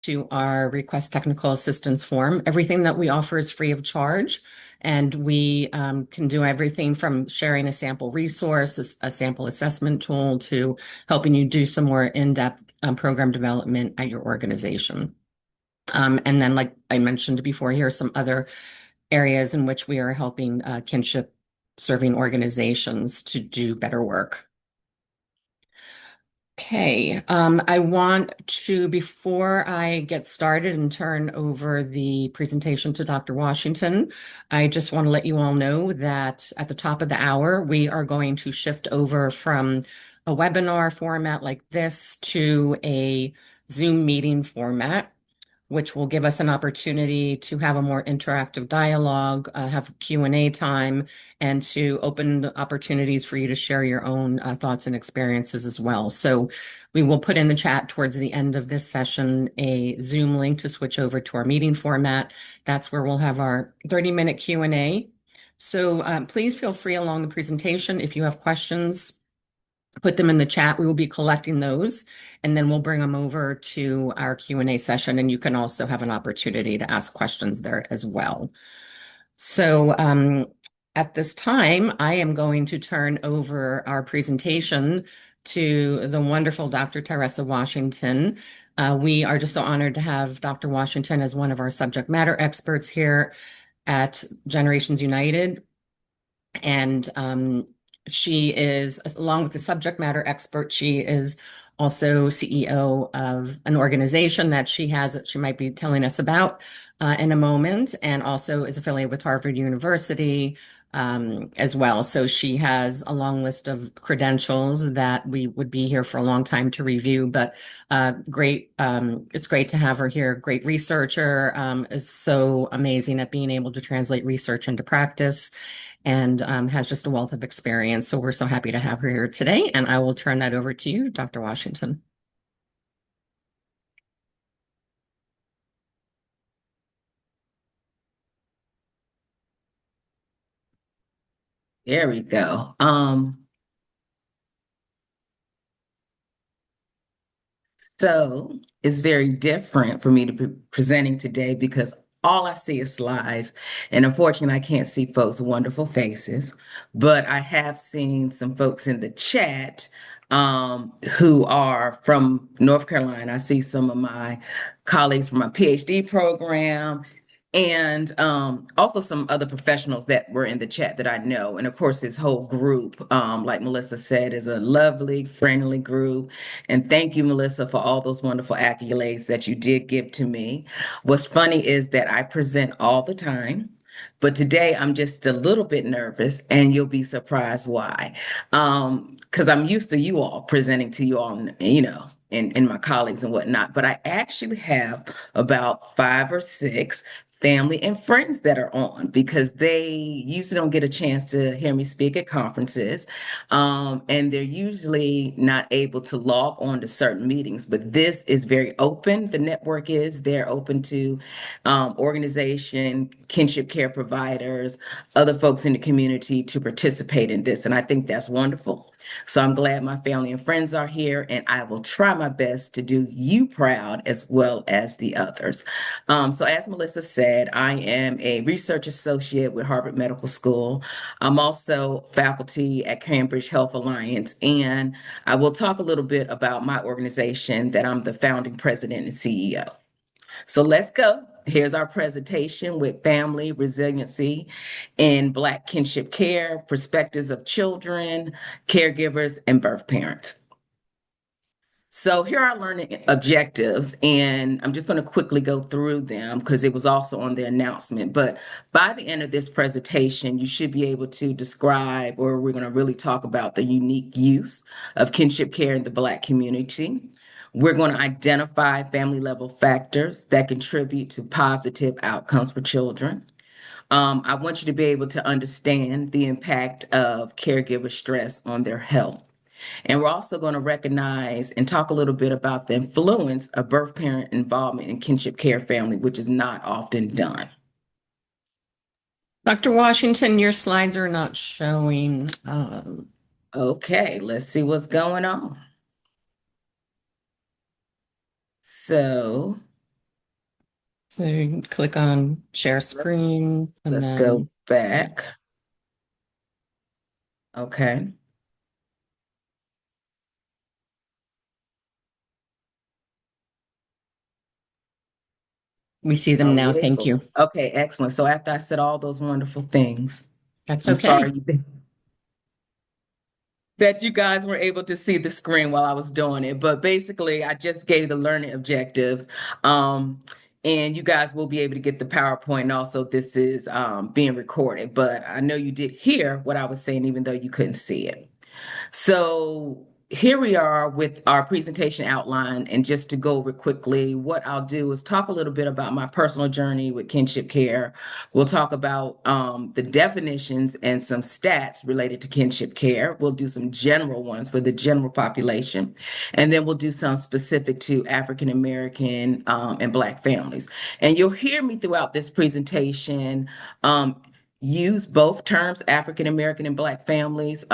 to our request technical assistance form. Everything that we offer is free of charge, and we can do everything from sharing a sample resource, a sample assessment tool, to helping you do some more in-depth program development at your organization. And then, like I mentioned before, here are some other areas in which we are helping kinship serving organizations to do better work. Okay, I want to, before I get started and turn over the presentation to Dr. Washington, I just want to let you all know that at the top of the hour, we are going to shift over from a webinar format like this to a Zoom meeting format, which will give us an opportunity to have a more interactive dialogue, have Q&A time, and to open opportunities for you to share your own thoughts and experiences as well. So we will put in the chat towards the end of this session a Zoom link to switch over to our meeting format. That's where we'll have our 30-minute Q&A. So please feel free along the presentation if you have questions, put them in the chat. We will be collecting those, and then we'll bring them over to our Q&A session, and you can also have an opportunity to ask questions there as well. So at this time, I am going to turn over our presentation to the wonderful Dr. Teresa Washington. We are just so honored to have Dr. Washington as one of our subject matter experts here at Generations United. And she is, along with the subject matter expert, she is also CEO of an organization that she has that she might be telling us about in a moment, and also is affiliated with Harvard University as well. So she has a long list of credentials that we would be here for a long time to review, but great. It's great to have her here. Great researcher, is so amazing at being able to translate research into practice, and has just a wealth of experience. So we're so happy to have her here today. And I will turn that over to you, Dr. Washington. There we go. So it's very different for me to be presenting today because all I see is slides. And unfortunately, I can't see folks' wonderful faces, but I have seen some folks in the chat who are from North Carolina. I see some of my colleagues from my PhD program and also some other professionals that were in the chat that I know. And of course, this whole group, like Melissa said, is a lovely, friendly group. And thank you, Melissa, for all those wonderful accolades that you did give to me. What's funny is that I present all the time, but today I'm just a little bit nervous, and you'll be surprised why. Because I'm used to you all presenting to you all, and my colleagues and whatnot. But I actually have about 5 or 6 family and friends that are on because they usually don't get a chance to hear me speak at conferences. And they're usually not able to log on to certain meetings, but this is very open. The network is, they're open to organization, kinship care providers, other folks in the community to participate in this. And I think that's wonderful. So I'm glad my family and friends are here, and I will try my best to do you proud as well as the others. So as Melissa said, I am a research associate with Harvard Medical School. I'm also faculty at Cambridge Health Alliance, and I will talk a little bit about my organization that I'm the founding president and CEO. So let's go. Here's our presentation with family resiliency in Black kinship care, perspectives of children, caregivers, and birth parents. So here are our learning objectives, and I'm just going to quickly go through them because it was also on the announcement. But by the end of this presentation, you should be able to describe, or we're going to really talk about the unique use of kinship care in the Black community. We're going to identify family level factors that contribute to positive outcomes for children. I want you to be able to understand the impact of caregiver stress on their health. And we're also going to recognize and talk a little bit about the influence of birth parent involvement in kinship care family, which is not often done. Dr. Washington, your slides are not showing. Okay, let's see what's going on. So So you can click on share Let's screen and let's go then, yeah, back. Okay. we see them I'll now. wait Thank for you. Okay, excellent. So after I said all those wonderful things, That's I'm sorry okay. that you guys were able to see the screen while I was doing it. But basically, I just gave the learning objectives. Um, and you guys will be able to get the PowerPoint. And also, this is being recorded. But I know you did hear what I was saying, even though you couldn't see it. So here we are with our presentation outline. And just to go over quickly, what I'll do is talk a little bit about my personal journey with kinship care. We'll talk about the definitions and some stats related to kinship care. We'll do some general ones for the general population. And then we'll do some specific to African American and Black families. And you'll hear me throughout this presentation use both terms, African American and Black families.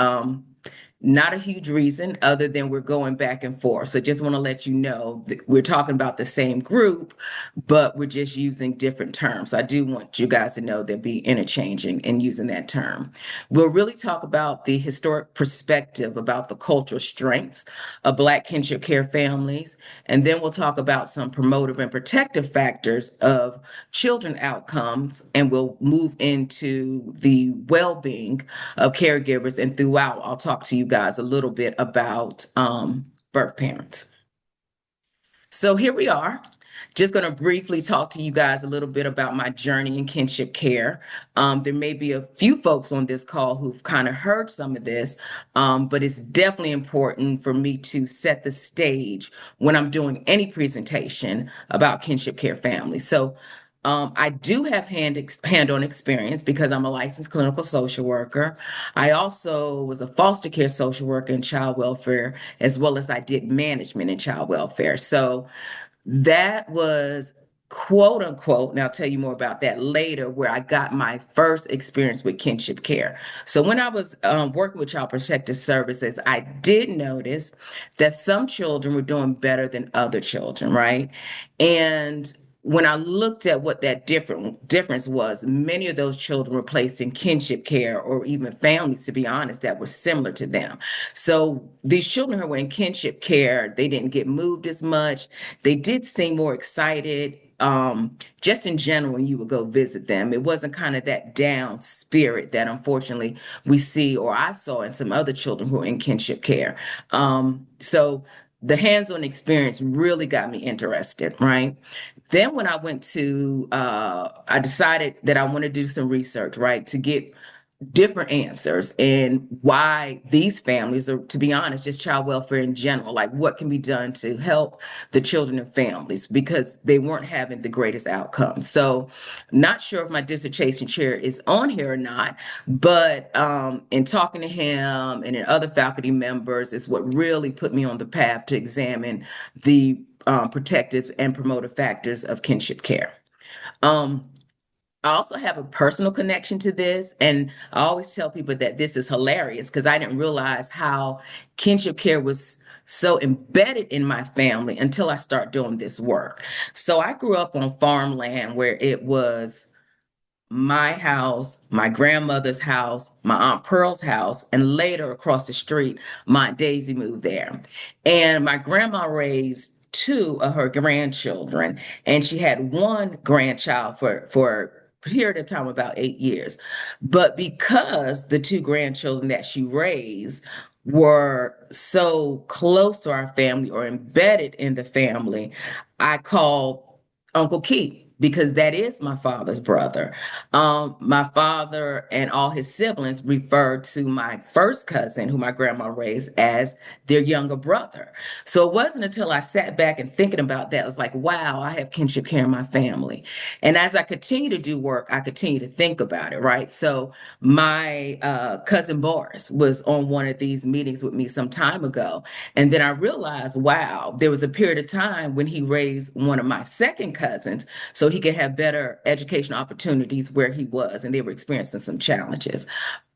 Not a huge reason other than we're going back and forth. So just want to let you know that we're talking about the same group, but we're just using different terms. I do want you guys to know they'll be interchanging and using that term. We'll really talk about the historic perspective about the cultural strengths of Black kinship care families. And then we'll talk about some promotive and protective factors of children outcomes. And we'll move into the well-being of caregivers. And throughout, I'll talk to you guys a little bit about birth parents. So here we are. Just going to briefly talk to you guys a little bit about my journey in kinship care. There may be a few folks on this call who've kind of heard some of this, but it's definitely important for me to set the stage when I'm doing any presentation about kinship care families. So I do have hand-on experience because I'm a licensed clinical social worker. I also was a foster care social worker in child welfare, as well as I did management in child welfare. So that was quote unquote, and I'll tell you more about that later, where I got my first experience with kinship care. So when I was working with Child Protective Services, I did notice that some children were doing better than other children, right? And when I looked at what that difference was, many of those children were placed in kinship care or even families, to be honest, that were similar to them. So these children who were in kinship care, they didn't get moved as much. They did seem more excited. Just in general, when you would go visit them, it wasn't kind of that down spirit that unfortunately we see or I saw in some other children who are in kinship care. So the hands-on experience really got me interested, right? Then when I went to, I decided that I wanted to do some research, right, to get different answers and why these families, or to be honest, just child welfare in general, like what can be done to help the children and families because they weren't having the greatest outcomes. So, not sure if my dissertation chair is on here or not, but in talking to him and in other faculty members is what really put me on the path to examine the protective and promotive factors of kinship care. Um, I also have a personal connection to this, and I always tell people that this is hilarious because I didn't realize how kinship care was so embedded in my family until I start doing this work. So I grew up on farmland where it was my house, my grandmother's house, my Aunt Pearl's house, and later across the street, my Aunt Daisy moved there. And my grandma raised two of her grandchildren, and she had one grandchild for a period of time, about 8 years. But because the two grandchildren that she raised were so close to our family or embedded in the family, I called Uncle Keith because that is my father's brother. My father and all his siblings referred to my first cousin, who my grandma raised, as their younger brother. So it wasn't until I sat back and thinking about that, I was like, wow, I have kinship care in my family. And as I continue to do work, I continue to think about it, right? So my cousin Boris was on one of these meetings with me some time ago. And then I realized, wow, there was a period of time when he raised one of my second cousins so he could have better education opportunities where he was, and they were experiencing some challenges.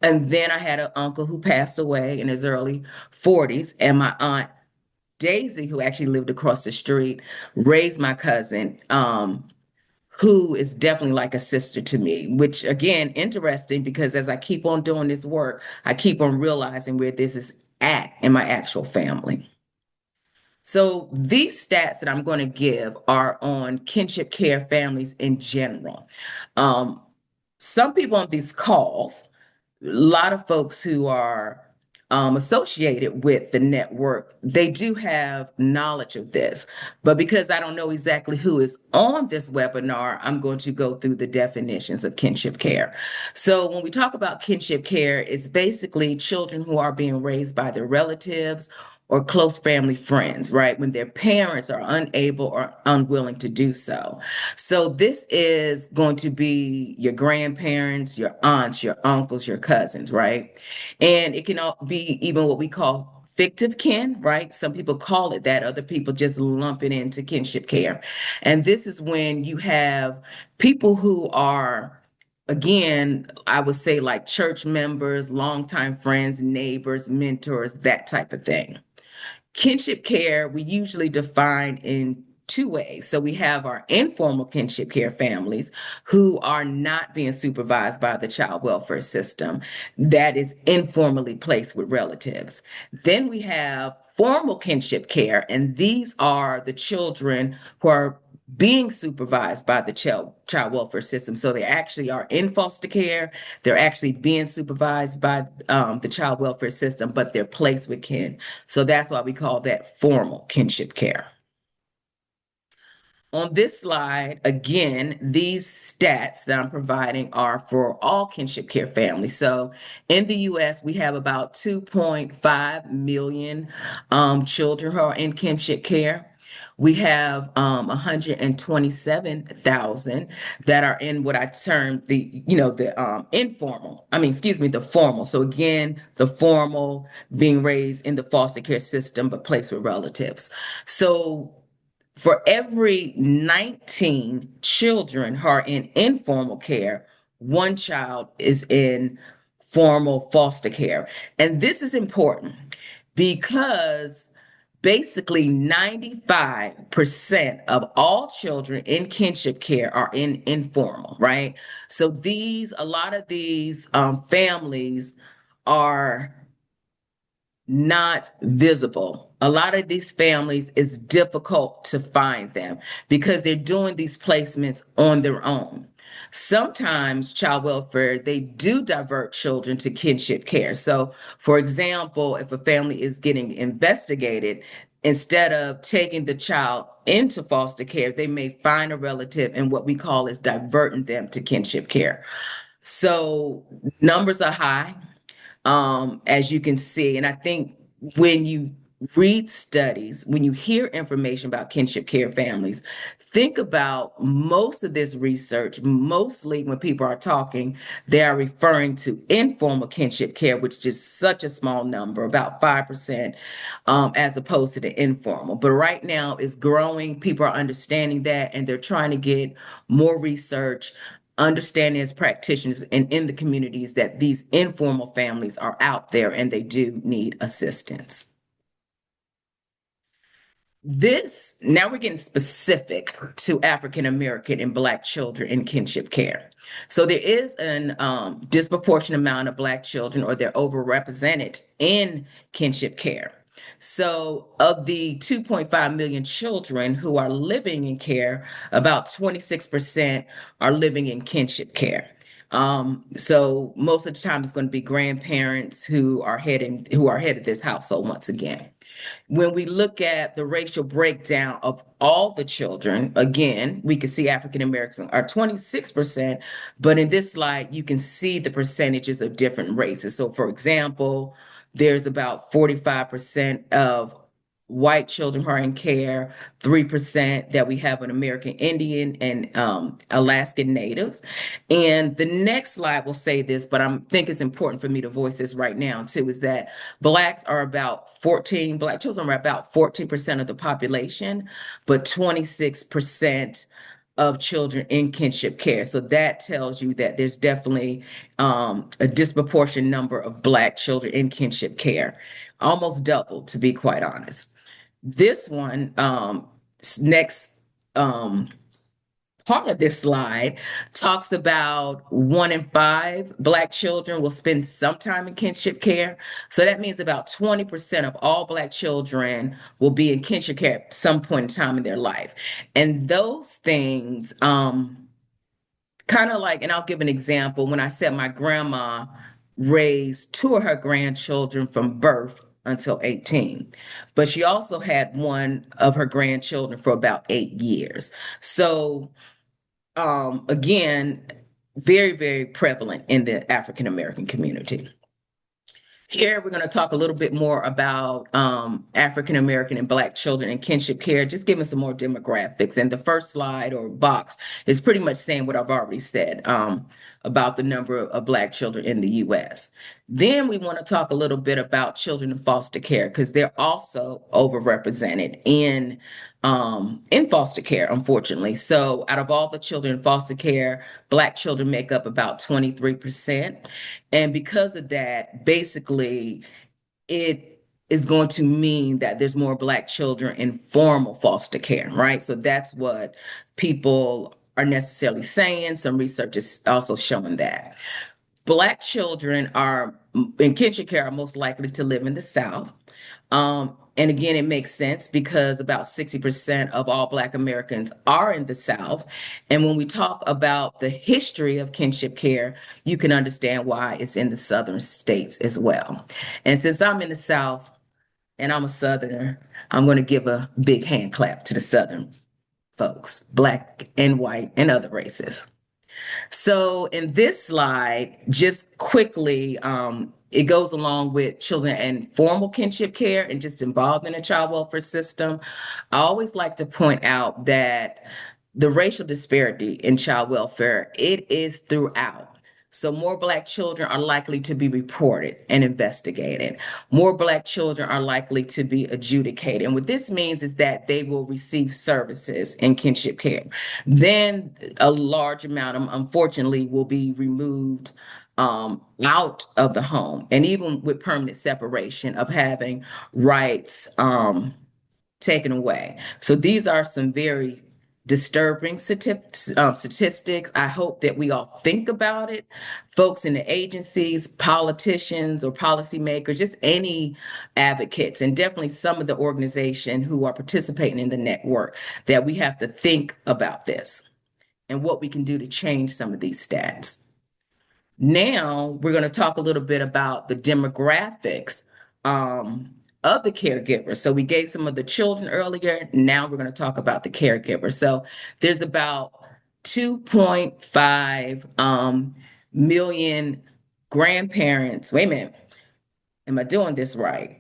And then I had an uncle who passed away in his early 40s, and my aunt Daisy, who actually lived across the street, raised my cousin, who is definitely like a sister to me, which again, interesting because as I keep on doing this work, I keep on realizing where this is at in my actual family. So these stats that I'm going to give are on kinship care families in general. Um, some people on these calls, a lot of folks who are associated with the network, they do have knowledge of this. But because I don't know exactly who is on this webinar, I'm going to go through the definitions of kinship care. So when we talk about kinship care, it's basically children who are being raised by their relatives or close family friends, right? When their parents are unable or unwilling to do so. So this is going to be your grandparents, your aunts, your uncles, your cousins, right? And it can all be even what we call fictive kin, right? Some people call it that, other people just lump it into kinship care. And this is when you have people who are, again, I would say like church members, longtime friends, neighbors, mentors, that type of thing. Kinship care, we usually define in two ways. So we have our informal kinship care families who are not being supervised by the child welfare system, that is informally placed with relatives. Then we have formal kinship care, and these are the children who are being supervised by the child welfare system. So they actually are in foster care. They're actually being supervised by the child welfare system, but they're placed with kin. So that's why we call that formal kinship care. On this slide, again, these stats that I'm providing are for all kinship care families. So in the US, we have about 2.5 million children who are in kinship care. We have 127,000 that are in what I term the informal, excuse me, the formal. So again, the formal being raised in the foster care system, but placed with relatives. So for every 19 children who are in informal care, one child is in formal foster care. And this is important because basically 95% of all children in kinship care are in informal, right? So a lot of these families are not visible. A lot of these families, it's difficult to find them because they're doing these placements on their own. Sometimes child welfare, they do divert children to kinship care. So, for example, if a family is getting investigated, instead of taking the child into foster care, they may find a relative and what we call is diverting them to kinship care. So numbers are high, as you can see. And I think when you read studies, when you hear information about kinship care families, think about most of this research, mostly when people are talking, they are referring to informal kinship care, which is such a small number, about 5%, as opposed to the informal. But right now it's growing. People are understanding that, and they're trying to get more research, understanding as practitioners and in the communities that these informal families are out there and they do need assistance. Now we're getting specific to African American and Black children in kinship care. So there is an disproportionate amount of Black children, or they're overrepresented in kinship care. So of the 2.5 million children who are living in care, about 26% are living in kinship care. So most of the time it's going to be grandparents who are head of this household once again. When we look at the racial breakdown of all the children, again, we can see African Americans are 26%, but in this slide, you can see the percentages of different races. So, for example, there's about 45% of white children who are in care, 3% that we have an American Indian and Alaskan natives. And the next slide will say this, but I think it's important for me to voice this right now too, is that Black children are about 14% of the population, but 26% of children in kinship care. So that tells you that there's definitely a disproportionate number of Black children in kinship care, almost double, to be quite honest. This one, next part of this slide talks about 1 in 5 Black children will spend some time in kinship care. So that means about 20% of all Black children will be in kinship care at some point in time in their life. And those things, kind of like, and I'll give an example. When I said my grandma raised two of her grandchildren from birth until 18, but she also had one of her grandchildren for about 8 years. So, again, very, very prevalent in the African American community. Here, we're going to talk a little bit more about African American and Black children in kinship care, just giving some more demographics. And the first slide or box is pretty much saying what I've already said about the number of Black children in the US. Then we want to talk a little bit about children in foster care because they're also overrepresented in foster care, unfortunately. So, out of all the children in foster care, Black children make up about 23%. And because of that, basically, it is going to mean that there's more Black children in formal foster care, right? So that's what people are necessarily saying. Some research is also showing that. Black children are in kinship care are most likely to live in the South. And again, it makes sense because about 60% of all Black Americans are in the South. And when we talk about the history of kinship care, you can understand why it's in the Southern states as well. And since I'm in the South and I'm a Southerner, I'm going to give a big hand clap to the Southern folks, Black and white and other races. So in this slide, just quickly, it goes along with children and formal kinship care and just involved in the child welfare system. I always like to point out that the racial disparity in child welfare, it is throughout. So more Black children are likely to be reported and investigated. More Black children are likely to be adjudicated. And what this means is that they will receive services in kinship care. Then a large amount of, unfortunately, will be removed out of the home. And even with permanent separation of having rights taken away. So these are some very disturbing statistics. I hope that we all think about it. Folks in the agencies, politicians or policymakers, just any advocates, and definitely some of the organization who are participating in the network, that we have to think about this and what we can do to change some of these stats. Now we're going to talk a little bit about the demographics of the caregivers. So we gave some of the children earlier. Now we're going to talk about the caregivers. So there's about 2.5 million grandparents. Wait a minute. Am I doing this right?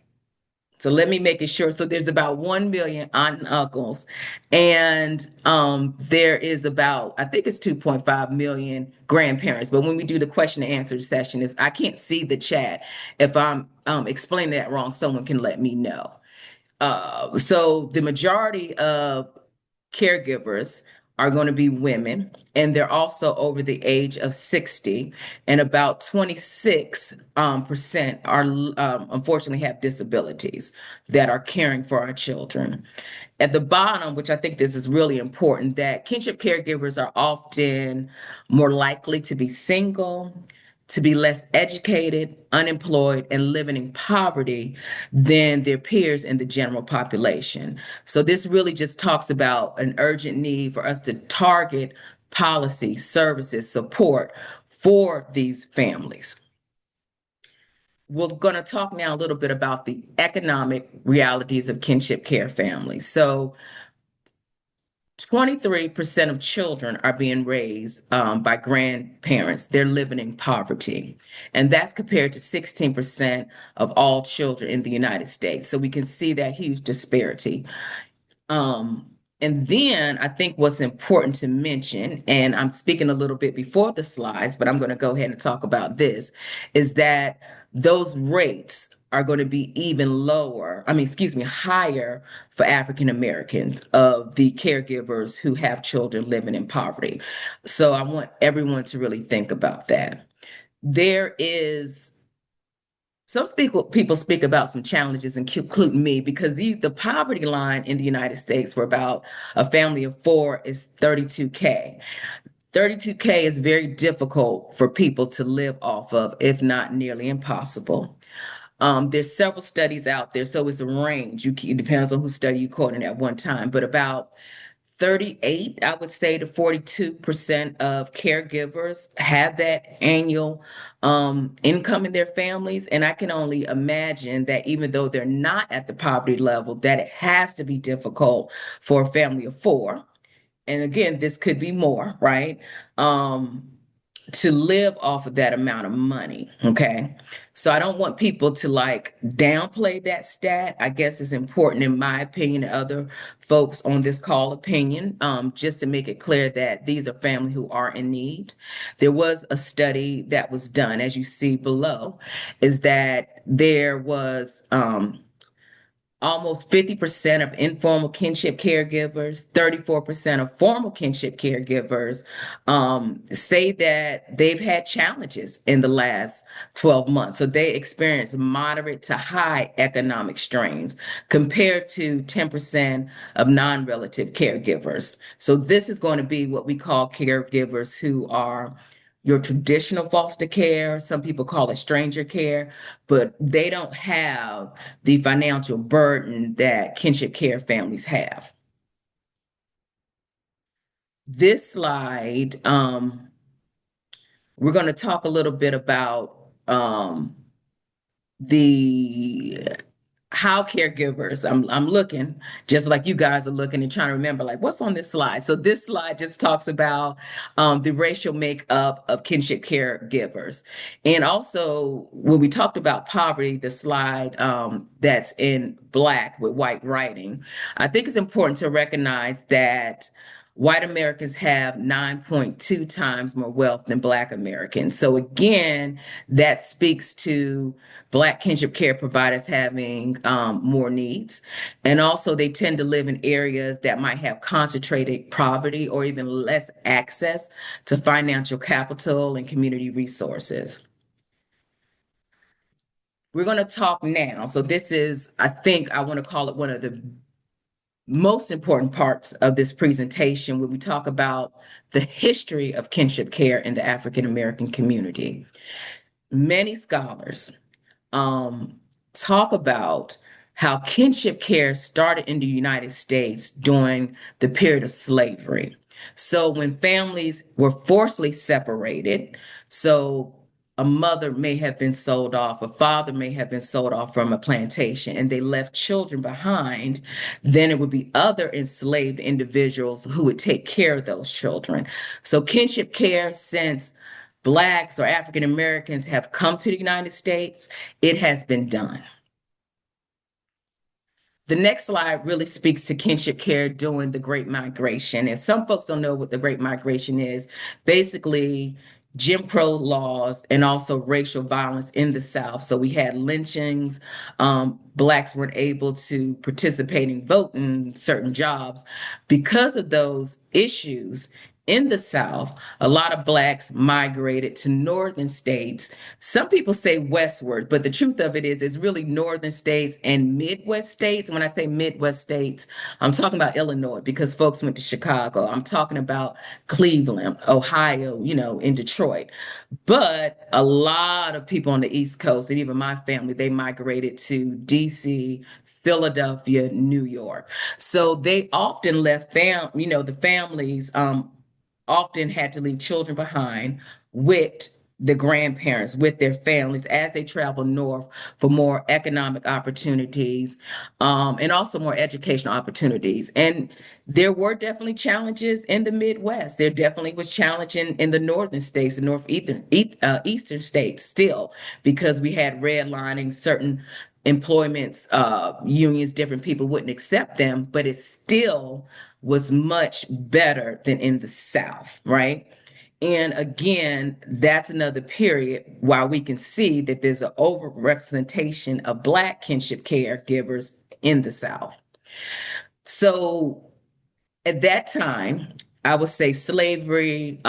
So let me make it sure. So there's about 1 million aunt and uncles, and there is about, I think it's 2.5 million grandparents. But when we do the question and answer session, if I can't see the chat, if I'm explaining that wrong, someone can let me know. So the majority of caregivers are going to be women, and they're also over the age of 60, and about 26% are unfortunately have disabilities that are caring for our children. At the bottom, which I think this is really important, that kinship caregivers are often more likely to be single, to be less educated, unemployed, and living in poverty than their peers in the general population. So this really just talks about an urgent need for us to target policy, services, support for these families. We're going to talk now a little bit about the economic realities of kinship care families. So 23% of children are being raised by grandparents. They're living in poverty. And that's compared to 16% of all children in the United States. So we can see that huge disparity. And then I think what's important to mention, and I'm speaking a little bit before the slides, but I'm going to go ahead and talk about this, is that those rates are going to be even lower, higher for African Americans of the caregivers who have children living in poverty. So I want everyone to really think about that. There is People speak about some challenges, including me, because the poverty line in the United States for about a family of four is 32K. 32K is very difficult for people to live off of, if not nearly impossible. There's several studies out there, so it's a range. It depends on whose study you're quoting at one time, but about 38, I would say, to 42% of caregivers have that annual income in their families. And I can only imagine that even though they're not at the poverty level, that it has to be difficult for a family of four. And again, this could be more, right? Um, to live off of that amount of money. Okay. So I don't want people to like downplay that stat. I guess it's important, in my opinion, and other folks on this call opinion, just to make it clear that these are families who are in need. There was a study that was done, as you see below, is that there was almost 50% of informal kinship caregivers, 34% of formal kinship caregivers say that they've had challenges in the last 12 months. So they experience moderate to high economic strains compared to 10% of non-relative caregivers. So this is going to be what we call caregivers who are your traditional foster care. Some people call it stranger care, but they don't have the financial burden that kinship care families have. This slide, we're going to talk a little bit about the how caregivers, I'm looking just like you guys are looking and trying to remember like what's on this slide. So this slide just talks about the racial makeup of kinship caregivers. And also when we talked about poverty, the slide that's in black with white writing, I think it's important to recognize that white Americans have 9.2 times more wealth than Black Americans. So again, that speaks to Black kinship care providers having more needs. And also, they tend to live in areas that might have concentrated poverty or even less access to financial capital and community resources. We're going to talk now. So, this is, I think, I want to call it one of the most important parts of this presentation when we talk about the history of kinship care in the African American community. Many scholars um, talk about how kinship care started in the United States during the period of slavery. So when families were forcibly separated, so a mother may have been sold off, a father may have been sold off from a plantation, and they left children behind, then it would be other enslaved individuals who would take care of those children. So kinship care, since Blacks or African Americans have come to the United States, it has been done. The next slide really speaks to kinship care during the Great Migration. And some folks don't know what the Great Migration is. Basically, Jim Crow laws and also racial violence in the South. So we had lynchings. Blacks weren't able to participate and vote in certain jobs. Because of those issues in the South, a lot of Blacks migrated to northern states. Some people say westward, but the truth of it is, it's really northern states and Midwest states. When I say Midwest states, I'm talking about Illinois because folks went to Chicago. I'm talking about Cleveland, Ohio, in Detroit. But a lot of people on the East Coast, and even my family, they migrated to DC, Philadelphia, New York. So they often left the families often had to leave children behind with the grandparents, with their families as they travel north for more economic opportunities, and also more educational opportunities. And there were definitely challenges in the Midwest. There definitely was challenging in the northern states, the eastern states still, because we had redlining certain employments, unions, different people wouldn't accept them, but it still was much better than in the South, right? And again, that's another period while we can see that there's an overrepresentation of Black kinship caregivers in the South. So at that time, I would say slavery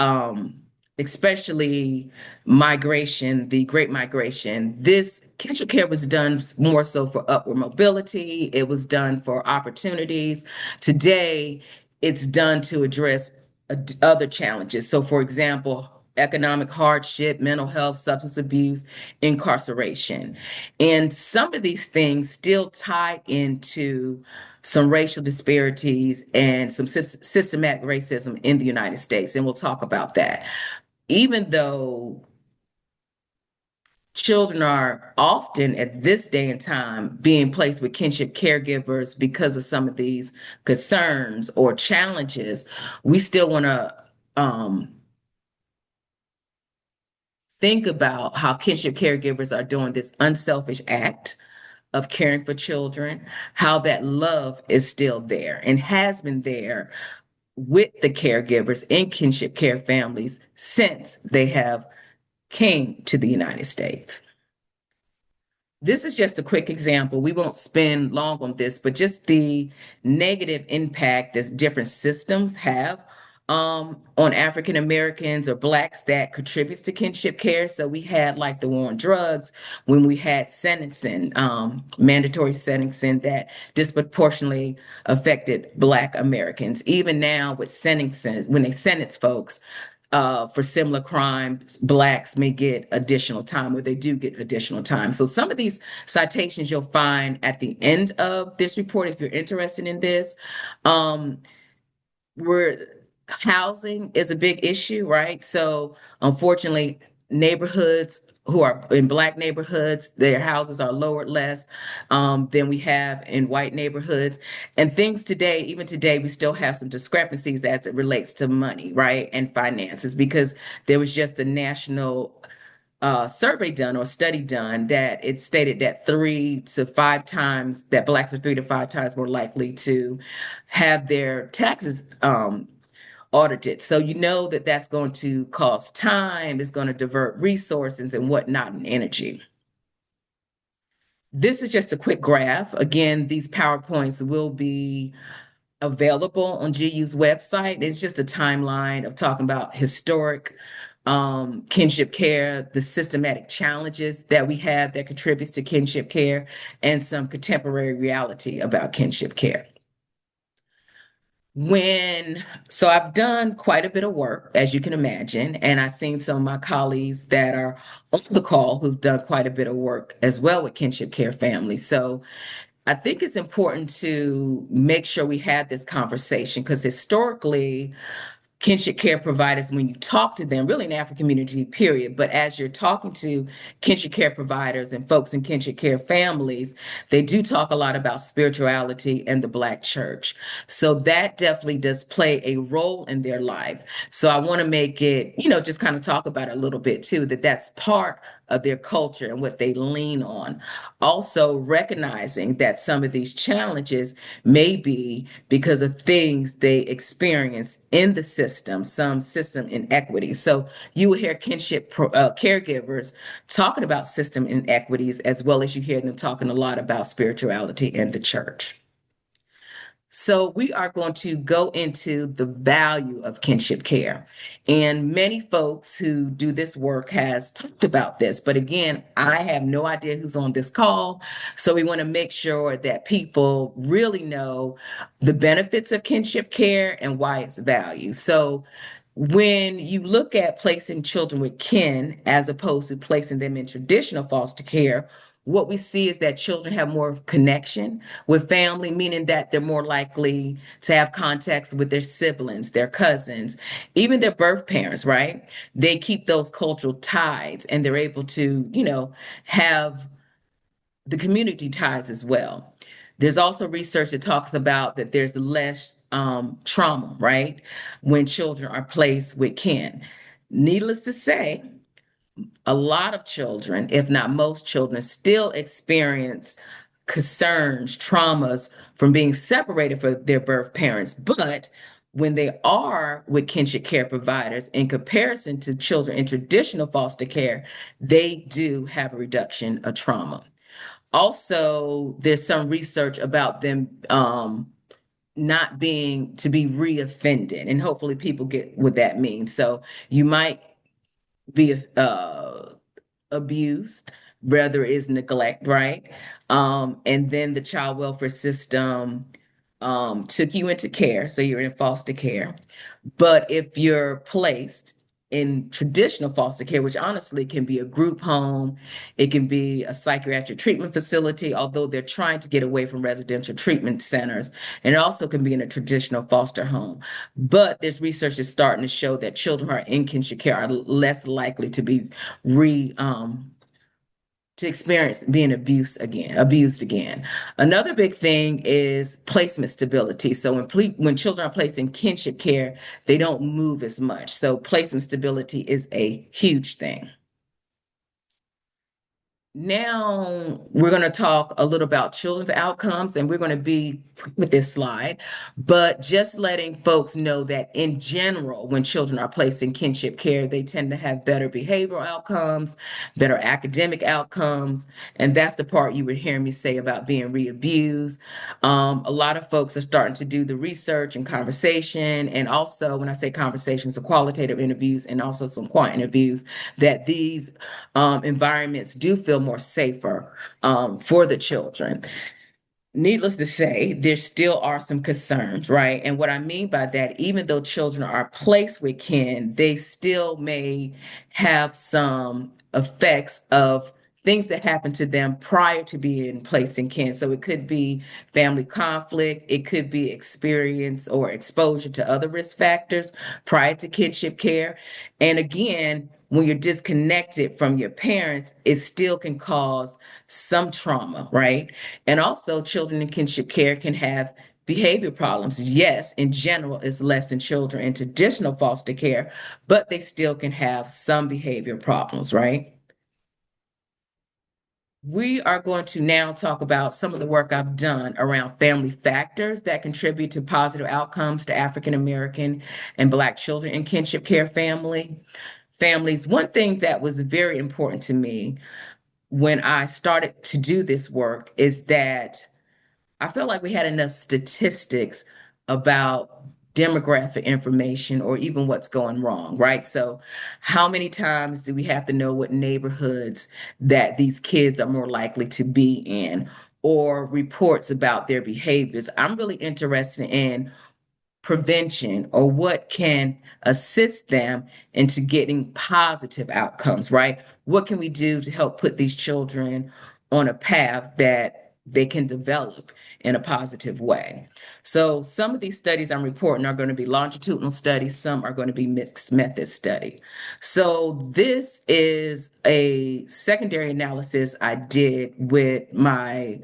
especially migration, the Great Migration. This kinship care was done more so for upward mobility. It was done for opportunities. Today, it's done to address other challenges. So, for example, economic hardship, mental health, substance abuse, incarceration. And some of these things still tie into some racial disparities and some systematic racism in the United States. And we'll talk about that. Even though children are often at this day and time being placed with kinship caregivers because of some of these concerns or challenges, we still want to think about how kinship caregivers are doing this unselfish act of caring for children, how that love is still there and has been there with the caregivers in kinship care families since they have came to the United States. This is just a quick example. We won't spend long on this, but just the negative impact that different systems have on African Americans or Blacks that contributes to kinship care. So we had like the war on drugs when we had sentencing, mandatory sentencing that disproportionately affected Black Americans. Even now with sentencing, when they sentence folks, for similar crimes, Blacks may get additional time, or they do get additional time. So some of these citations you'll find at the end of this report, if you're interested in this, um, where housing is a big issue, right? So unfortunately, neighborhoods who are in Black neighborhoods, their houses are lowered less than we have in white neighborhoods. And things today, even today, we still have some discrepancies as it relates to money, right? And finances, because there was just a national survey done or study done that it stated that 3 to 5 times that Blacks were 3 to 5 times more likely to have their taxes audited. So you know that that's going to cost time, it's going to divert resources and whatnot and energy. This is just a quick graph. Again, these PowerPoints will be available on GU's website. It's just a timeline of talking about historic kinship care, the systematic challenges that we have that contributes to kinship care, and some contemporary reality about kinship care. So I've done quite a bit of work, as you can imagine, and I've seen some of my colleagues that are on the call who've done quite a bit of work as well with kinship care families. So I think it's important to make sure we have this conversation because historically, kinship care providers, when you talk to them, really in the African community, period, but as you're talking to kinship care providers and folks in kinship care families, they do talk a lot about spirituality and the Black church. So that definitely does play a role in their life. So I want to make it, just kind of talk about it a little bit too, that that's part of their culture and what they lean on. Also, recognizing that some of these challenges may be because of things they experience in the system, some system inequities. So you will hear caregivers talking about system inequities, as well as you hear them talking a lot about spirituality and the church. So we are going to go into the value of kinship care. And many folks who do this work has talked about this, but again, I have no idea who's on this call. So we want to make sure that people really know the benefits of kinship care and why it's valued. So when you look at placing children with kin as opposed to placing them in traditional foster care, what we see is that children have more connection with family, meaning that they're more likely to have contacts with their siblings, their cousins, even their birth parents, right? They keep those cultural ties and they're able to, have the community ties as well. There's also research that talks about that there's less trauma, right? When children are placed with kin. Needless to say, a lot of children, if not most children, still experience concerns, traumas from being separated from their birth parents. But when they are with kinship care providers, in comparison to children in traditional foster care, they do have a reduction of trauma. Also, there's some research about them not being to be reoffended, and hopefully people get what that means. So you might be abused, whether it's neglect, right? And then the child welfare system took you into care, so you're in foster care. But if you're placed in traditional foster care, which honestly can be a group home, it can be a psychiatric treatment facility, although they're trying to get away from residential treatment centers, and it also can be in a traditional foster home. But this research is starting to show that children who are in kinship care are less likely to be re to experience being abused again. Another big thing is placement stability. So when children are placed in kinship care, they don't move as much. So placement stability is a huge thing. Now we're going to talk a little about children's outcomes, and we're going to be quick with this slide, but just letting folks know that in general, when children are placed in kinship care, they tend to have better behavioral outcomes, better academic outcomes, and that's the part you would hear me say about being re-abused. A lot of folks are starting to do the research and conversation, and also when I say conversations, the qualitative interviews and also some quant interviews, that these environments do feel more safer for the children. Needless to say, there still are some concerns, right? And what I mean by that, even though children are placed with kin, they still may have some effects of things that happened to them prior to being placed in kin. So it could be family conflict, it could be experience or exposure to other risk factors prior to kinship care. And again, when you're disconnected from your parents, it still can cause some trauma, right? And also, children in kinship care can have behavior problems. Yes, in general, it's less than children in traditional foster care, but they still can have some behavior problems, right? We are going to now talk about some of the work I've done around family factors that contribute to positive outcomes to African American and Black children in kinship care families. One thing that was very important to me when I started to do this work is that I felt like we had enough statistics about demographic information or even what's going wrong, right? So, how many times do we have to know what neighborhoods that these kids are more likely to be in, or reports about their behaviors? I'm really interested in prevention or what can assist them into getting positive outcomes, right? What can we do to help put these children on a path that they can develop in a positive way? So some of these studies I'm reporting are going to be longitudinal studies, some are going to be mixed method study. So this is a secondary analysis I did with my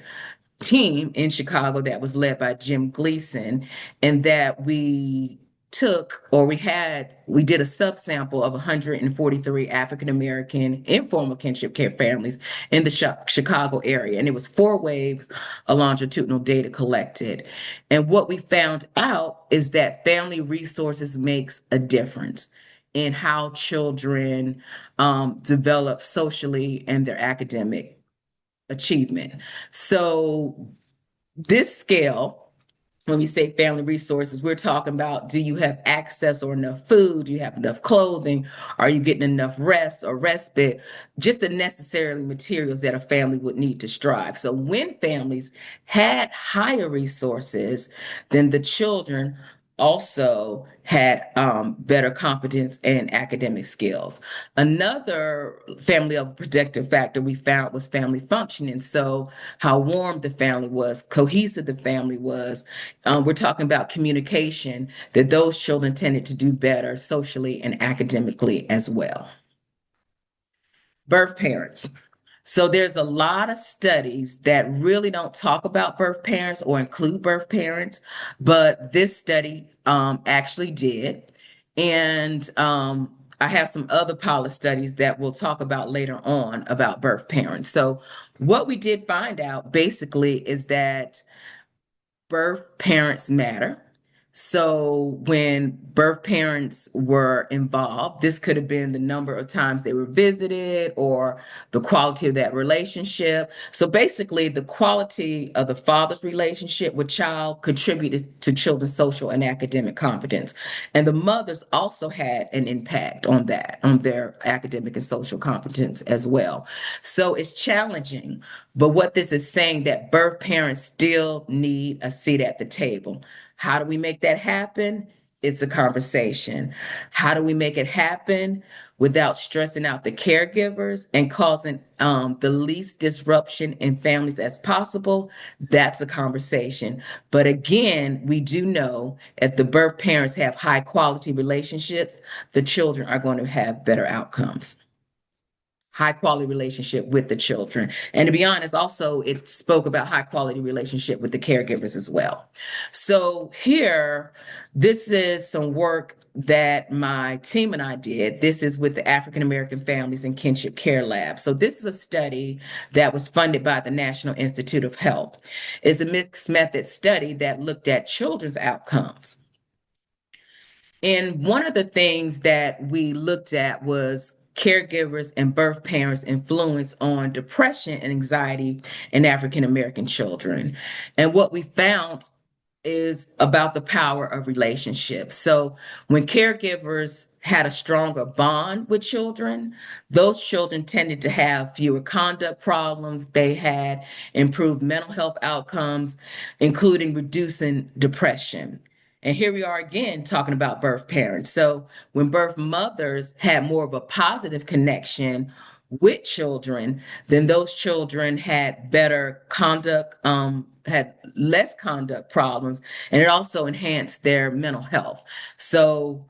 team in Chicago that was led by Jim Gleason, and that we did a subsample of 143 African American informal kinship care families in the Chicago area, and it was 4 waves of longitudinal data collected. And what we found out is that family resources makes a difference in how children develop socially and their academic achievement. So this scale, when we say family resources, we're talking about, do you have access or enough food? Do you have enough clothing? Are you getting enough rest or respite? Just the necessary materials that a family would need to strive. So when families had higher resources, then the children also had better competence and academic skills. Another family of protective factor we found was family functioning. So how warm the family was, cohesive the family was. We're talking about communication, that those children tended to do better socially and academically as well. Birth parents. So there's a lot of studies that really don't talk about birth parents or include birth parents, but this study actually did. And I have some other pilot studies that we'll talk about later on about birth parents. So what we did find out basically is that birth parents matter. So when birth parents were involved, this could have been the number of times they were visited or the quality of that relationship. So basically, the quality of the father's relationship with child contributed to children's social and academic confidence. And the mothers also had an impact on that, on their academic and social competence as well. So it's challenging. But what this is saying that birth parents still need a seat at the table. How do we make that happen? It's a conversation. How do we make it happen without stressing out the caregivers and causing the least disruption in families as possible? That's a conversation. But again, we do know if the birth parents have high quality relationships, the children are going to have better outcomes, high quality relationship with the children. And to be honest, also it spoke about high quality relationship with the caregivers as well. So here, this is some work that my team and I did. This is with the African American Families and Kinship Care Lab. So this is a study that was funded by the National Institute of Health. It's a mixed method study that looked at children's outcomes. And one of the things that we looked at was caregivers and birth parents' influence on depression and anxiety in African American children. And what we found is about the power of relationships. So when caregivers had a stronger bond with children, those children tended to have fewer conduct problems. They had improved mental health outcomes, including reducing depression. And here we are again talking about birth parents. So when birth mothers had more of a positive connection with children, then those children had better conduct, had less conduct problems, and it also enhanced their mental health. So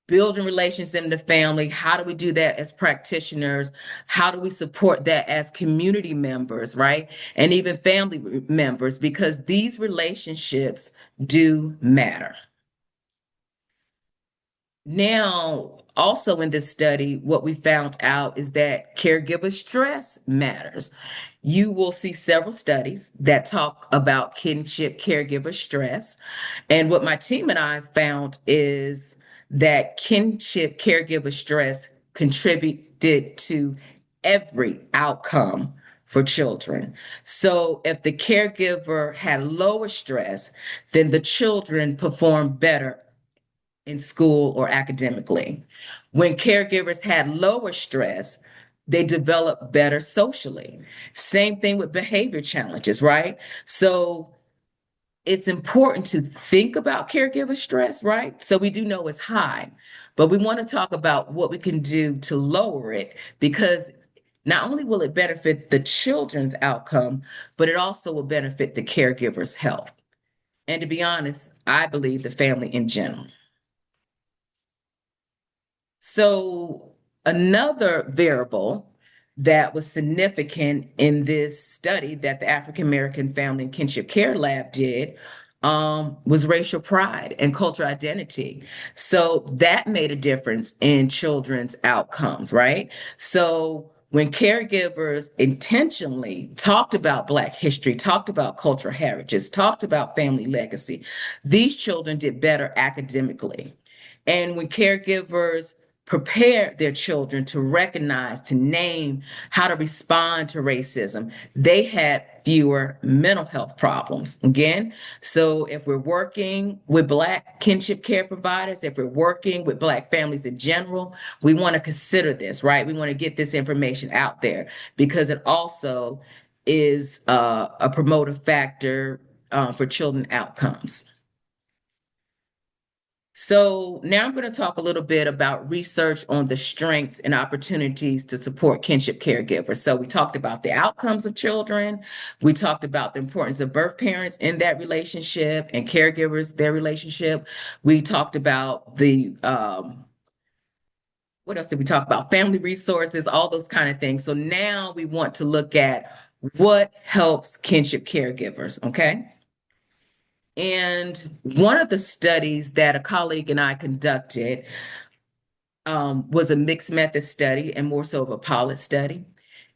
building relations in the family, how do we do that as practitioners? How do we support that as community members, right? And even family members, because these relationships do matter. Now, also in this study, what we found out is that caregiver stress matters. You will see several studies that talk about kinship caregiver stress. And what my team and I found is that kinship caregiver stress contributed to every outcome for children. So if the caregiver had lower stress, then the children performed better in school or academically. When caregivers had lower stress, they developed better socially. Same thing with behavior challenges, right? So it's important to think about caregiver stress, right? So we do know it's high, but we want to talk about what we can do to lower it because not only will it benefit the children's outcome, but it also will benefit the caregiver's health. And to be honest, I believe the family in general. So, another variable that was significant in this study that the African American Family and Kinship Care Lab did was racial pride and cultural identity. So, that made a difference in children's outcomes, right? So, when caregivers intentionally talked about Black history, talked about cultural heritage, talked about family legacy, these children did better academically. And when caregivers prepare their children to recognize, to name how to respond to racism, they had fewer mental health problems. Again, so if we're working with Black kinship care providers, if we're working with Black families in general, we want to consider this, right? We want to get this information out there because it also is a promotive factor for children outcomes. So now I'm going to talk a little bit about research on the strengths and opportunities to support kinship caregivers. So we talked about the outcomes of children. We talked about the importance of birth parents in that relationship and caregivers, their relationship. We talked about what else did we talk about? Family resources, all those kind of things. So now we want to look at what helps kinship caregivers, okay? And one of the studies that a colleague and I conducted was a mixed method study and more so of a pilot study.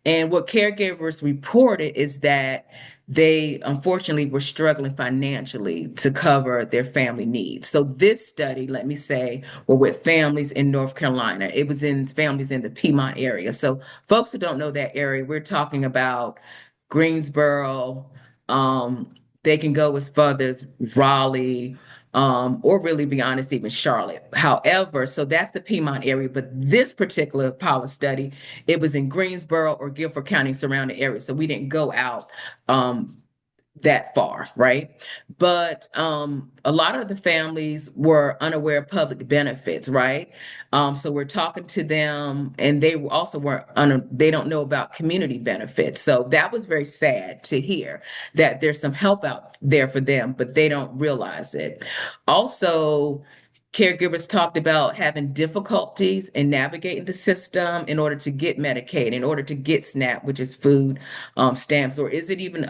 And what caregivers reported is that they unfortunately were struggling financially to cover their family needs. So this study, let me say, were with families in North Carolina. It was in families in the Piedmont area. So folks who don't know that area, we're talking about Greensboro. They can go as far as Raleigh, or really be honest, even Charlotte. However, so that's the Piedmont area, but this particular pilot study, it was in Greensboro or Guilford County surrounding areas. So we didn't go out um, that far, right? But a lot of the families were unaware of public benefits, right? So we're talking to them, and they also were they don't know about community benefits. So that was very sad to hear that there's some help out there for them, but they don't realize it. Also, caregivers talked about having difficulties in navigating the system in order to get Medicaid, in order to get SNAP, which is food stamps, or is it even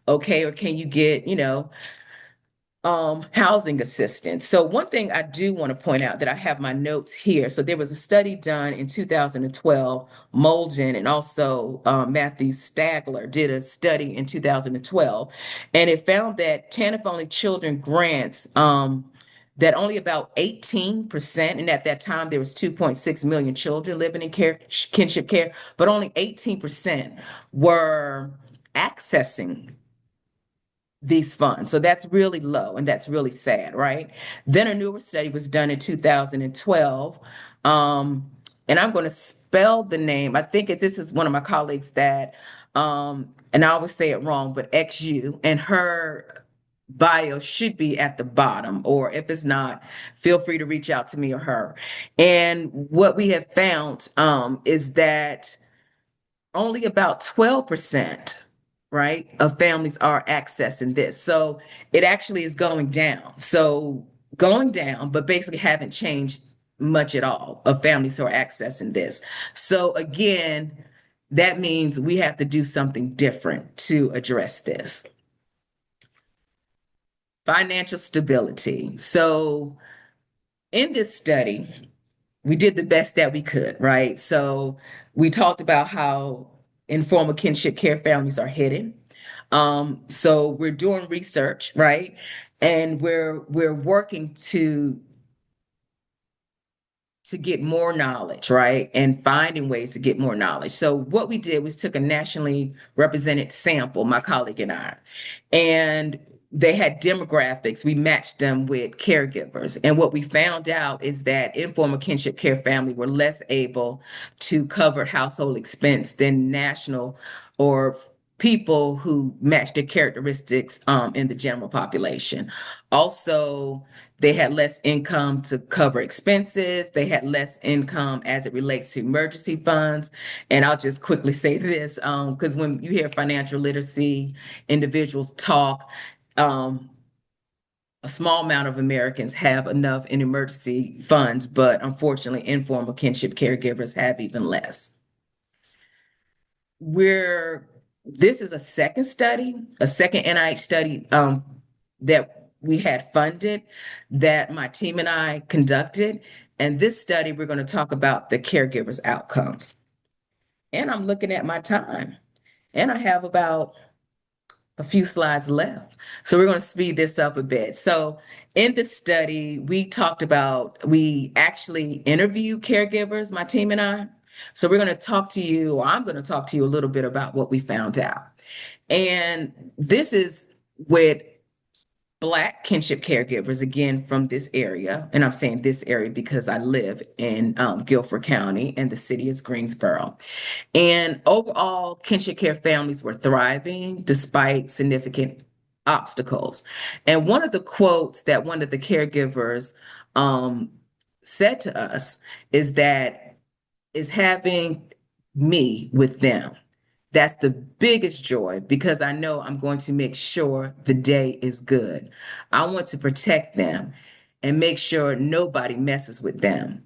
okay, or can you get, housing assistance? So one thing I do want to point out that I have my notes here. So there was a study done in 2012, Molden and also Matthew Stagler did a study in 2012, and it found that TANF only children grants that only about 18%, and at that time there was 2.6 million children living in kinship care, but only 18% were accessing these funds. So that's really low and that's really sad, right? Then a newer study was done in 2012. Um, and I'm going to spell the name. I think this is one of my colleagues that, and I always say it wrong, but XU, and her bio should be at the bottom, or if it's not, feel free to reach out to me or her. And what we have found is that only about 12%, right, of families are accessing this. So it actually is going down. So going down, but basically haven't changed much at all of families who are accessing this. So again, that means we have to do something different to address this. Financial stability. So in this study, we did the best that we could, right? So we talked about how informal kinship care families are hidden. So we're doing research, right? And we're working to get more knowledge, right? And finding ways to get more knowledge. So what we did was took a nationally represented sample, my colleague and I, and they had demographics. We matched them with caregivers. And what we found out is that informal kinship care family were less able to cover household expense than national or people who match their characteristics in the general population. Also, they had less income to cover expenses. They had less income as it relates to emergency funds. And I'll just quickly say this, because when you hear financial literacy, individuals talk, um, a small amount of Americans have enough in emergency funds, but unfortunately, informal kinship caregivers have even less. We're This is a second study, a second NIH study that we had funded that my team and I conducted. And this study, we're going to talk about the caregivers' outcomes. And I'm looking at my time, and I have about a few slides left. So we're going to speed this up a bit. So in this study, we actually interviewed caregivers, my team and I. So we're going to talk to you, or I'm going to talk to you a little bit about what we found out. And this is with Black kinship caregivers, again, from this area. And I'm saying this area because I live in Guilford County and the city is Greensboro. And overall, kinship care families were thriving despite significant obstacles. And one of the quotes that one of the caregivers um, said to us is that is having me with them. That's the biggest joy because I know I'm going to make sure the day is good. I want to protect them and make sure nobody messes with them.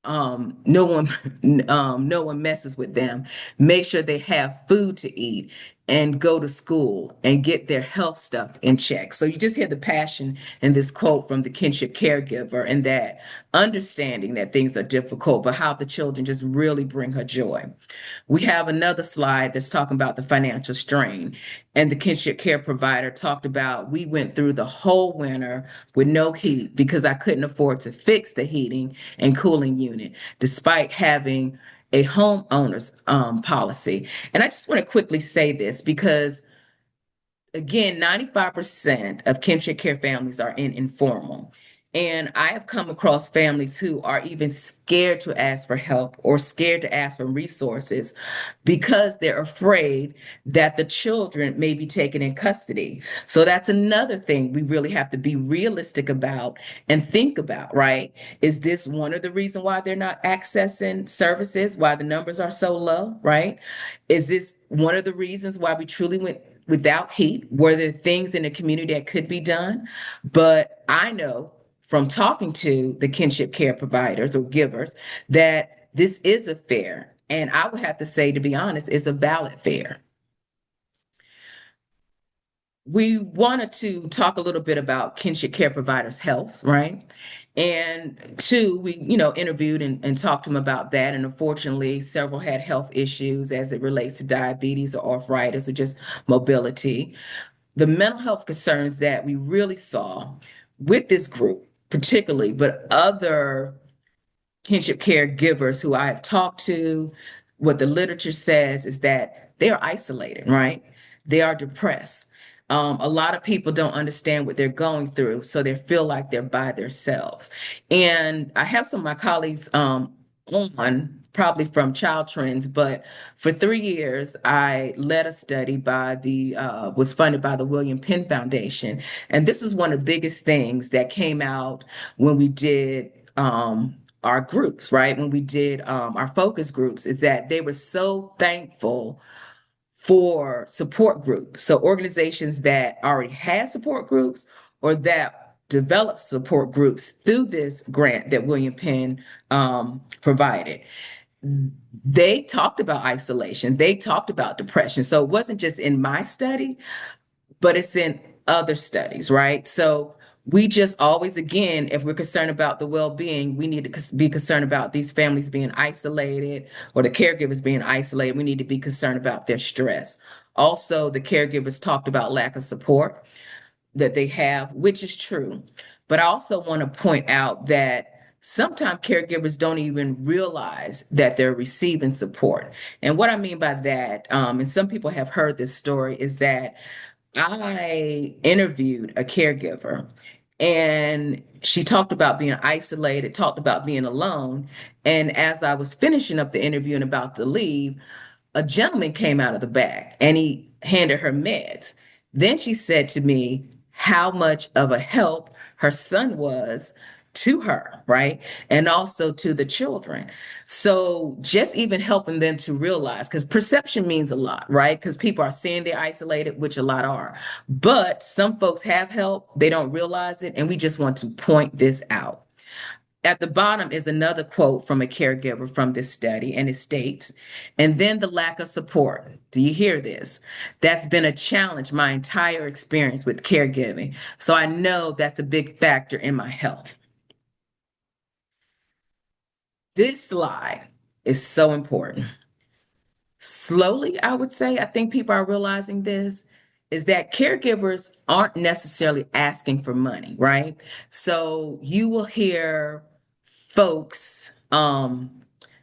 No one no one messes with them. Make sure they have food to eat and go to school and get their health stuff in check. So you just hear the passion in this quote from the Kinship caregiver, and that understanding that things are difficult, but how the children just really bring her joy. We have another slide that's talking about the financial strain. And the kinship care provider talked about we went through the whole winter with no heat because I couldn't afford to fix the heating and cooling unit, despite having a homeowner's policy. And I just want to quickly say this because again, 95% of kinship care families are in informal. And I have come across families who are even scared to ask for help or scared to ask for resources because they're afraid that the children may be taken in custody. So that's another thing we really have to be realistic about and think about, right? Is this one of the reasons why they're not accessing services, why the numbers are so low, right? Is this one of the reasons why we truly went without heat? Were there things in the community that could be done? But I know from talking to the kinship care providers or givers that this is a fair, and I would have to say, to be honest, is a valid fair. We wanted to talk a little bit about kinship care providers' health, right? And two, we, interviewed and talked to them about that. And unfortunately, several had health issues as it relates to diabetes or arthritis or just mobility. The mental health concerns that we really saw with this group, particularly, but other kinship caregivers who I have talked to, what the literature says is that they are isolated, right? They are depressed. A lot of people don't understand what they're going through, so they feel like they're by themselves. And I have some of my colleagues on, probably from Child Trends, but for 3 years, I led a study was funded by the William Penn Foundation. And this is one of the biggest things that came out when we did our groups, right? When we did our focus groups, is that they were so thankful for support groups. So organizations that already had support groups or that developed support groups through this grant that William Penn provided. They talked about isolation. They talked about depression. So it wasn't just in my study, but it's in other studies, right? So we just always, again, if we're concerned about the well-being, we need to be concerned about these families being isolated or the caregivers being isolated. We need to be concerned about their stress. Also, the caregivers talked about lack of support that they have, which is true. But I also want to point out that sometimes caregivers don't even realize that they're receiving support. And what I mean by that, and some people have heard this story, is that I interviewed a caregiver and she talked about being isolated, talked about being alone. And as I was finishing up the interview and about to leave, a gentleman came out of the back and he handed her meds. Then she said to me how much of a help her son was to her, right? And also to the children. So just even helping them to realize, because perception means a lot, right? Because people are saying they're isolated, which a lot are. But some folks have help, they don't realize it, and we just want to point this out. At the bottom is another quote from a caregiver from this study, and it states, and then the lack of support. Do you hear this? That's been a challenge my entire experience with caregiving. So I know that's a big factor in my health. This slide is so important. Slowly, I would say, I think people are realizing this, is that caregivers aren't necessarily asking for money, right? So you will hear folks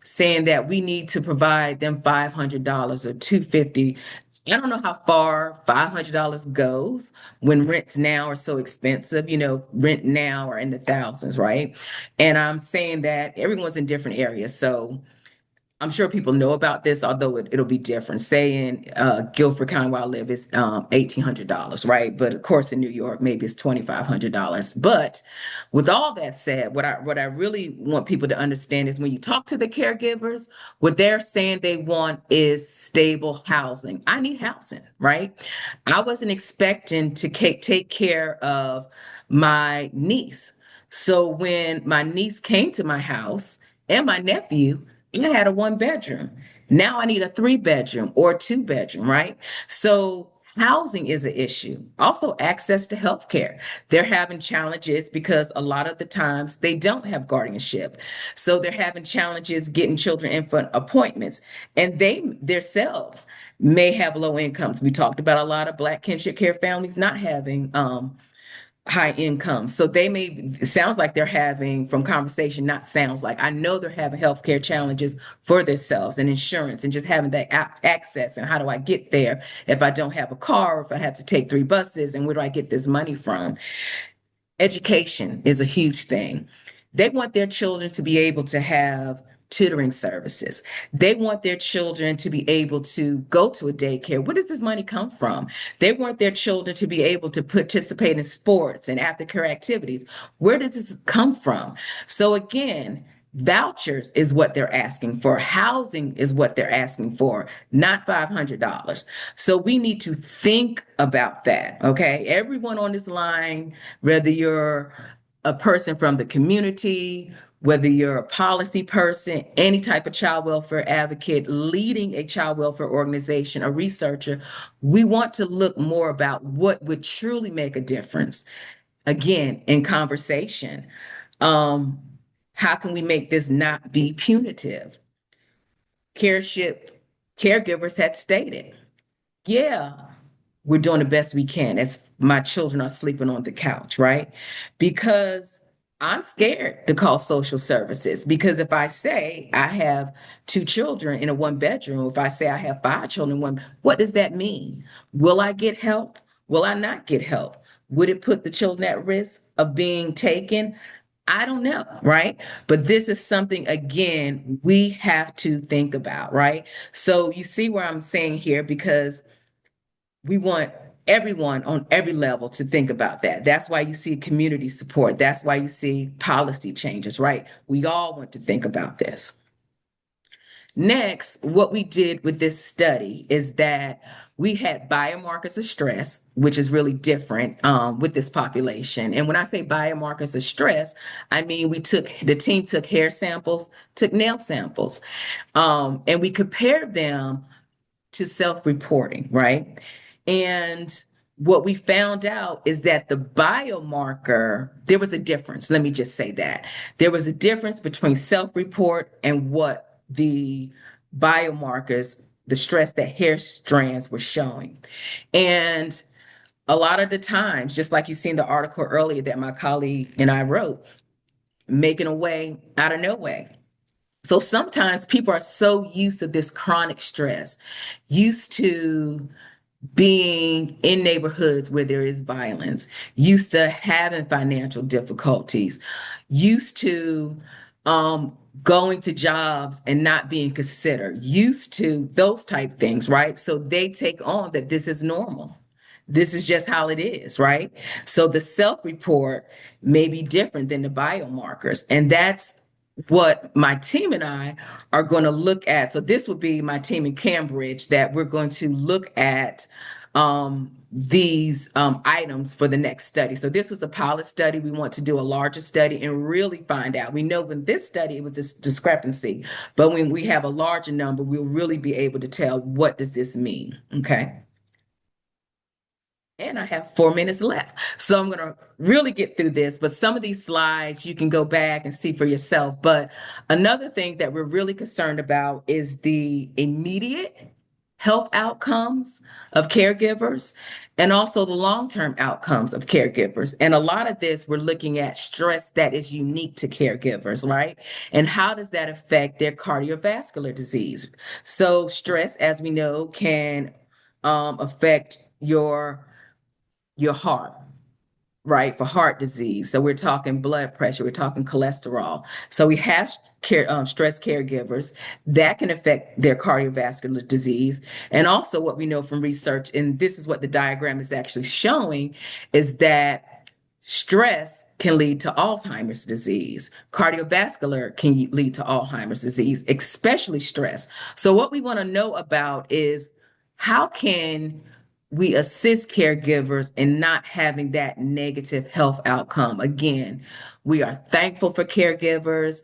saying that we need to provide them $500 or $250. I don't know how far $500 goes when rents now are so expensive. Rent now are in the thousands, right? And I'm saying that everyone's in different areas. So I'm sure people know about this, although it'll be different. Say in Guilford County where I live is $1,800, right? But of course in New York, maybe it's $2,500. But with all that said, what I really want people to understand is when you talk to the caregivers, what they're saying they want is stable housing. I need housing, right? I wasn't expecting to take care of my niece. So when my niece came to my house and my nephew, I had a one bedroom. Now I need a 3 bedroom or a 2 bedroom, right? So housing is an issue. Also, access to healthcare. They're having challenges because a lot of the times they don't have guardianship. So they're having challenges getting children in for appointments, and they themselves may have low incomes. We talked about a lot of Black kinship care families not having high income. So they may, it sounds like they're having, from conversation, not sounds like, I know they're having healthcare challenges for themselves and insurance and just having that access. And how do I get there if I don't have a car, or if I have to take 3 buses, and where do I get this money from? Education is a huge thing. They want their children to be able to have tutoring services. They want their children to be able to go to a daycare. Where does this money come from? They want their children to be able to participate in sports and aftercare activities. Where does this come from? So again, vouchers is what they're asking for. Housing is what they're asking for, not $500. So we need to think about that. Okay. Everyone on this line, whether you're a person from the community, whether you're a policy person, any type of child welfare advocate, leading a child welfare organization, a researcher, we want to look more about what would truly make a difference. Again, in conversation, um, how can we make this not be punitive? Careship caregivers had stated, yeah, we're doing the best we can as my children are sleeping on the couch, right? Because I'm scared to call social services, because if I say I have 2 children in a 1 bedroom, if I say I have 5 children in one, what does that mean? Will I get help? Will I not get help? Would it put the children at risk of being taken? I don't know, right? But this is something, again, we have to think about, right? So you see where I'm saying here, because we want everyone on every level to think about that. That's why you see community support. That's why you see policy changes, right? We all want to think about this. Next, what we did with this study is that we had biomarkers of stress, which is really different with this population. And when I say biomarkers of stress, I mean the team took hair samples, took nail samples, and we compared them to self-reporting, right? And what we found out is that the biomarker, there was a difference. Let me just say that. There was a difference between self-report and what the biomarkers, the stress that hair strands were showing. And a lot of the times, just like you seen the article earlier that my colleague and I wrote, making a way out of no way. So sometimes people are so used to this chronic stress, used to being in neighborhoods where there is violence, used to having financial difficulties, used to going to jobs and not being considered, used to those type things, right? So they take on that this is normal. This is just how it is, right? So the self-report may be different than the biomarkers. And that's what my team and I are going to look at. So this would be my team in Cambridge, that we're going to look at these items for the next study. So this was a pilot study. We want to do a larger study and really find out. We know when this study, it was this discrepancy, but when we have a larger number, we'll really be able to tell, what does this mean? Okay. And I have 4 minutes left. So I'm going to really get through this. But some of these slides you can go back and see for yourself. But another thing that we're really concerned about is the immediate health outcomes of caregivers, and also the long-term outcomes of caregivers. And a lot of this, we're looking at stress that is unique to caregivers, right? And how does that affect their cardiovascular disease? So stress, as we know, can affect your heart, right? For heart disease. So we're talking blood pressure, we're talking cholesterol. So we have stress caregivers that can affect their cardiovascular disease. And also, what we know from research, and this is what the diagram is actually showing, is that stress can lead to Alzheimer's disease. Cardiovascular can lead to Alzheimer's disease, especially stress. So what we want to know about is, how can we assist caregivers in not having that negative health outcome. Again, we are thankful for caregivers.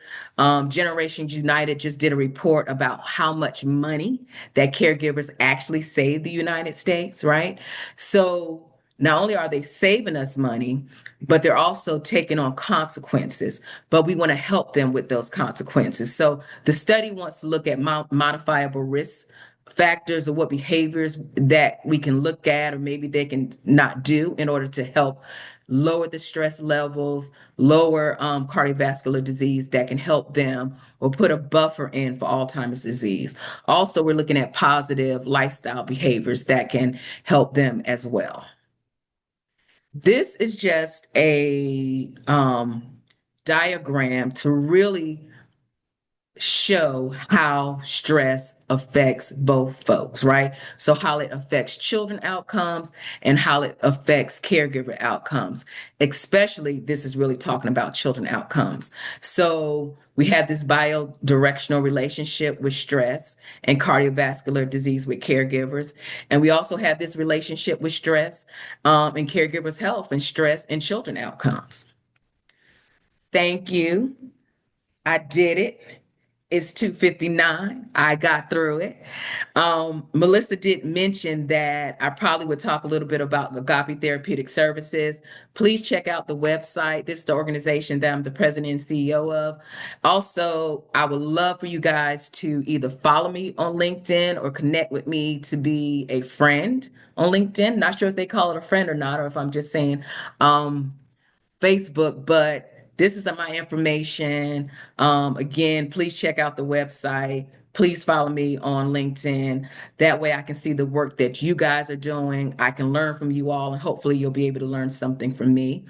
Generations United just did a report about how much money that caregivers actually save the United States, right? So not only are they saving us money, but they're also taking on consequences. But we want to help them with those consequences. So the study wants to look at modifiable risks factors or what behaviors that we can look at or maybe they can not do in order to help lower the stress levels, lower cardiovascular disease that can help them or put a buffer in for Alzheimer's disease. Also, we're looking at positive lifestyle behaviors that can help them as well. This is just a diagram to really show how stress affects both folks, right? So, how it affects children outcomes and how it affects caregiver outcomes. Especially, this is really talking about children outcomes. So, we have this bi-directional relationship with stress and cardiovascular disease with caregivers. And we also have this relationship with stress and caregivers' health and stress and children outcomes. Thank you. I did it. It's 2:59. I got through it. Melissa did mention that I probably would talk a little bit about Agape Therapeutic Services. Please check out the website. This is the organization that I'm the president and CEO of. Also, I would love for you guys to either follow me on LinkedIn or connect with me to be a friend on LinkedIn. Not sure if they call it a friend or not, or if I'm just saying um, Facebook, but this is my information. Again, please check out the website. Please follow me on LinkedIn. That way I can see the work that you guys are doing. I can learn from you all, and hopefully you'll be able to learn something from me.